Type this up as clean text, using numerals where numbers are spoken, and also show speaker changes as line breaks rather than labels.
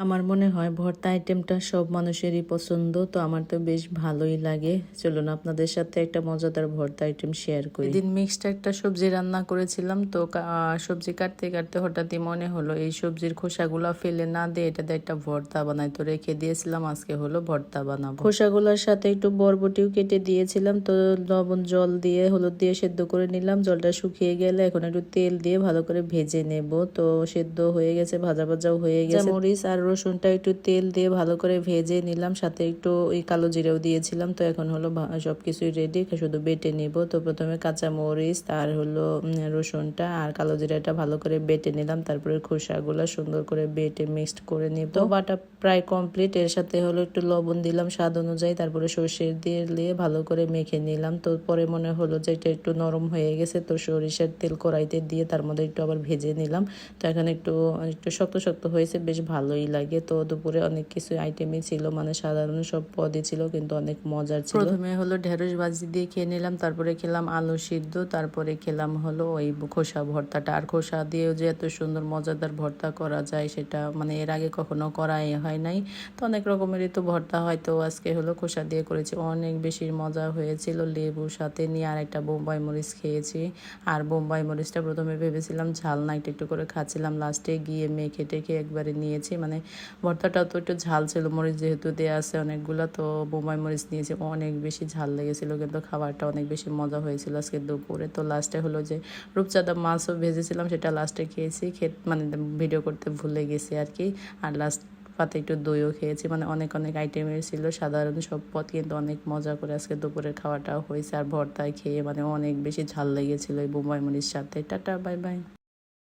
আমার মনে হয় ভর্তা আইটেমটা সব মানুষেরই পছন্দ, তো আমার তো বেশ ভালোই লাগে। চলুন আপনাদের সাথে একটা মজাদার ভর্তা আইটেম শেয়ার করি। এদিন মিক্সড একটা সবজি রান্না করেছিলাম, তো সবজি কাটতে কাটতে হঠাৎই মনে হলো এই সবজির খোসাগুলো ফেলে না দিয়ে এটাতে একটা ভর্তা বানাই, তো রেখে দিয়েছিলাম। আজকে হলো ভর্তা বানাবো। খোসাগুলোর সাথে একটু বরবটিও কেটে দিয়েছিলাম, তো লবণ জল দিয়ে হলুদ দিয়ে সেদ্ধ করে নিলাম। জলটা শুকিয়ে গেলে এখন একটু তেল দিয়ে ভালো করে ভেজে নেব। তো সেদ্ধ হয়ে গেছে, ভাজা ভাজাও হয়ে গেছে। মরিচ আর রসুনটা একটু তেল দিয়ে ভালো করে ভেজে নিলাম, সাথে একটু ওই কালো জিরাও দিয়েছিলাম। তো এখন হলো সবকিছুই রেডি, শুধু বেটে নিব। তো প্রথমে কাঁচা মরিচ আর হলো রসুনটা আর কালো জিরাটা ভালো করে বেটে নিলাম, তারপরে খোসাগুলো সুন্দর করে বেটে মিক্সড করে নিব। তো বাটা প্রায় কমপ্লিট। এর সাথে হলো একটু লবণ দিলাম স্বাদ অনুযায়ী, তারপরে সর্ষের দিয়ে ভালো করে মেখে নিলাম। তো পরে মনে হলো যে এটা একটু নরম হয়ে গেছে, তো সরিষার তেল কড়াইতে দিয়ে তার মধ্যে একটু আবার ভেজে নিলাম। তো এখন একটু একটু শক্ত শক্ত হয়েছে, বেশ ভালোই লাগে। তো দুপুরে অনেক কিছু আইটেমই ছিল, মানে সাধারণ সব পদই ছিল, কিন্তু অনেক মজার ছিল। প্রথমে হলো ঢেঁড়স ভাজি দিয়ে খেয়ে নিলাম, তারপরে খেলাম আলু সিদ্ধ, তারপরে খেলাম হলো ওই খোসা ভর্তাটা। আর খোসা দিয়েও যে এত সুন্দর মজাদার ভর্তা করা যায় সেটা মানে এর আগে কখনো করাই হয় নাই। তো অনেক রকমেরই তো ভর্তা হয়, তো আজকে হলো খোসা দিয়ে করেছি, অনেক বেশি মজা হয়েছিল। লেবুর সাথে নিয়ে আর একটা বোম্বাই মরিচ খেয়েছি। আর বোম্বাই মরিচটা প্রথমে ভেবেছিলাম ঝাল না, একটু একটু করে খাচ্ছিলাম, লাস্টে গিয়ে মেখে টেখে একবারে নিয়েছি। মানে ভর্তাটা তো একটু ঝাল ছিল, মরিচ যেহেতু দেওয়া আছে অনেকগুলো, তো বোম্বাই মরিচ নিয়েছি, অনেক বেশি ঝাল লেগেছিল, কিন্তু খাবারটা অনেক বেশি মজা হয়েছিল আজকে দুপুরে। তো লাস্টে হলো যে রূপচাঁদা মাছও ভেজেছিলাম, সেটা লাস্টে খেয়েছি, মানে ভিডিও করতে ভুলে গেছি আর কি। আর লাস্ট পাতে একটু দইও খেয়েছি, মানে অনেক অনেক আইটেমের ছিল, সাধারণ সব পদ, কিন্তু অনেক মজা করে আজকে দুপুরের খাওয়াটাও হয়েছে। আর ভর্তায় খেয়ে মানে অনেক বেশি ঝাল লেগেছিল এই বোম্বাই মরিচ সাথে। Tata, bye bye.